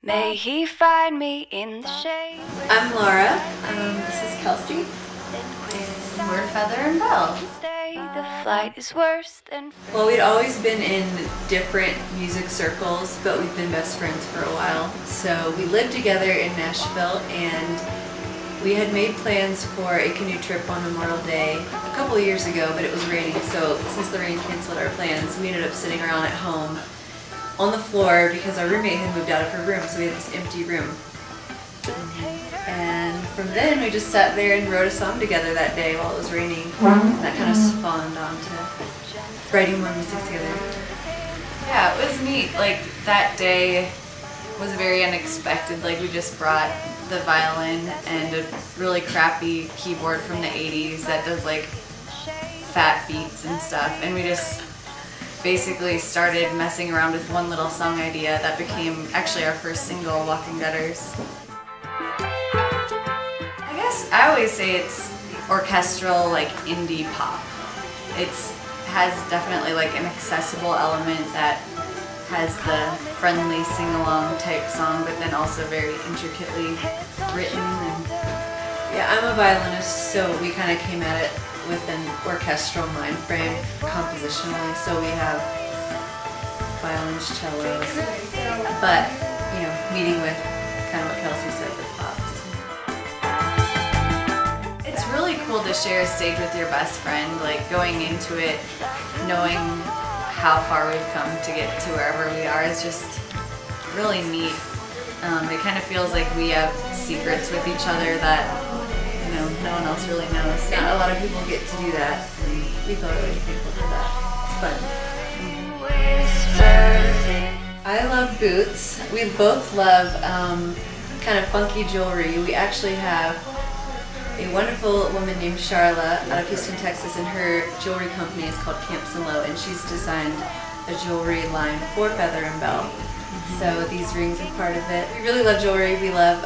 May he find me in the shade. I'm Laura. This is Kelsey. And we're Feather Belle. The flight is worse than. Well, we'd always been in different music circles, but we've been best friends for a while. So we lived together in Nashville, and we had made plans for a canoe trip on Memorial Day a couple of years ago, but it was raining. So since the rain canceled our plans, we ended up sitting around at home on the floor because our roommate had moved out of her room, so we had this empty room. And from then we just sat there and wrote a song together that day while it was raining. And that kind of spawned onto writing more music together. Yeah, it was neat. Like, that day was very unexpected. Like, we just brought the violin and a really crappy keyboard from the 80s that does like fat beats and stuff, and we just basically started messing around with one little song idea that became actually our first single, Walking Gutters. I guess I always say it's orchestral, like indie pop. It has definitely like an accessible element that has the friendly sing-along type song, but then also very intricately written. And yeah, I'm a violinist, so we kind of came at it with an orchestral mind frame compositionally. So we have violins, cellos, but you know, meeting with kind of what Kelsey said with pops. It's really cool to share a stage with your best friend, like going into it knowing how far we've come to get to wherever we are is just really neat. It kind of feels like we have secrets with each other that, you know, no one else really knows. Not a lot of people get to do that, and we feel really thankful for that. It's fun. I love boots. We both love kind of funky jewelry. We actually have a wonderful woman named Charla out of Houston, Texas, and her jewelry company is called Camps and Low, and she's designed a jewelry line for Feather and Belle. So these rings are part of it. We really love jewelry. We love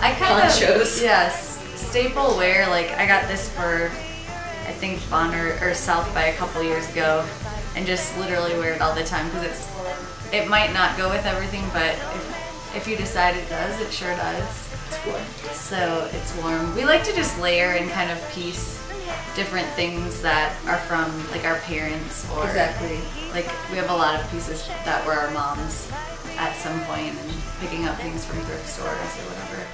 ponchos. Yes, staple wear. Like, I got this for I think Bonner or South by a couple years ago, and just literally wear it all the time because it might not go with everything, but if you decide it does, it sure does. It's warm. So it's warm. We like to just layer and kind of piece different things that are from like our parents, or exactly. Like, we have a lot of pieces that were our moms at some point, and picking up things from thrift stores or whatever.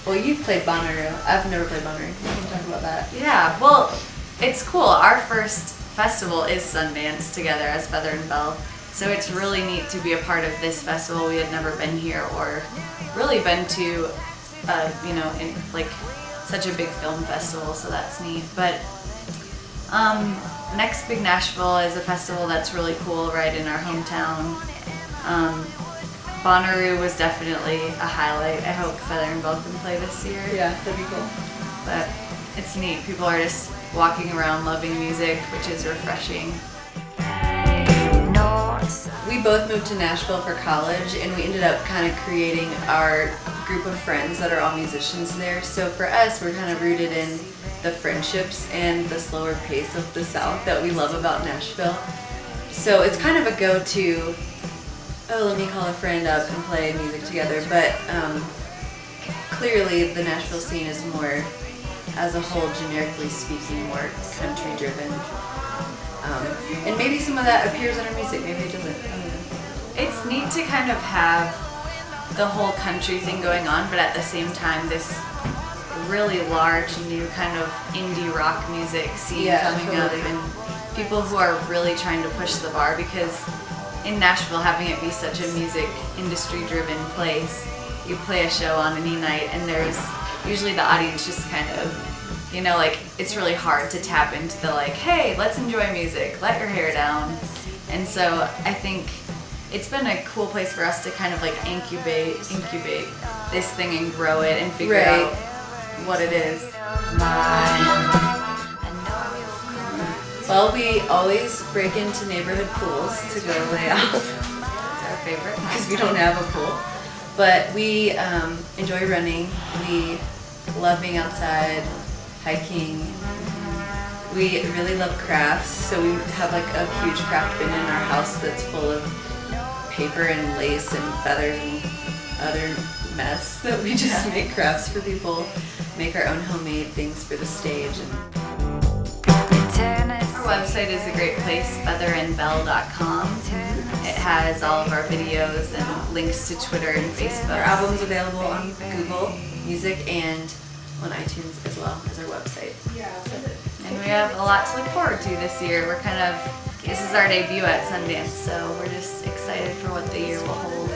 Well, you've played Bonnaroo. I've never played Bonnaroo. We can talk about that. Yeah, well, it's cool. Our first festival is Sundance together as Feather and Belle, so it's really neat to be a part of this festival. We had never been here or really been to, you know, in like such a big film festival, so that's neat. But next Big Nashville is a festival that's really cool right in our hometown. Bonnaroo was definitely a highlight. I hope Feather and Belle can play this year. Yeah, that'd be cool. But it's neat. People are just walking around loving music, which is refreshing. We both moved to Nashville for college, and we ended up kind of creating our group of friends that are all musicians there. So for us, we're kind of rooted in the friendships and the slower pace of the South that we love about Nashville. So it's kind of a go-to, oh, let me call a friend up and play music together. But clearly the Nashville scene is more, as a whole, generically speaking, more country driven. And maybe some of that appears in our music, maybe it doesn't. I don't know. It's neat to kind of have the whole country thing going on, but at the same time this really large new kind of indie rock music scene coming up, and people who are really trying to push the bar, because in Nashville, having it be such a music industry driven place, you play a show on any night and there's usually the audience just kind of, you know, like, it's really hard to tap into the like, hey, let's enjoy music, let your hair down. And so I think it's been a cool place for us to kind of like incubate this thing and grow it and figure out what it is. Well, we always break into neighborhood pools to go lay out. It's our favorite Because we don't have a pool. But we enjoy running. We love being outside, hiking. We really love crafts, so we have like a huge craft bin in our house that's full of paper and lace and feathers and other mess that we just make crafts for people, make our own homemade things for the stage. Our website is a great place, featherandbelle.com. It has all of our videos and links to Twitter and Facebook. Our album's available on Google Music and on iTunes as well as our website. And we have a lot to look forward to this year. This is our debut at Sundance, so we're just excited for what the year will hold.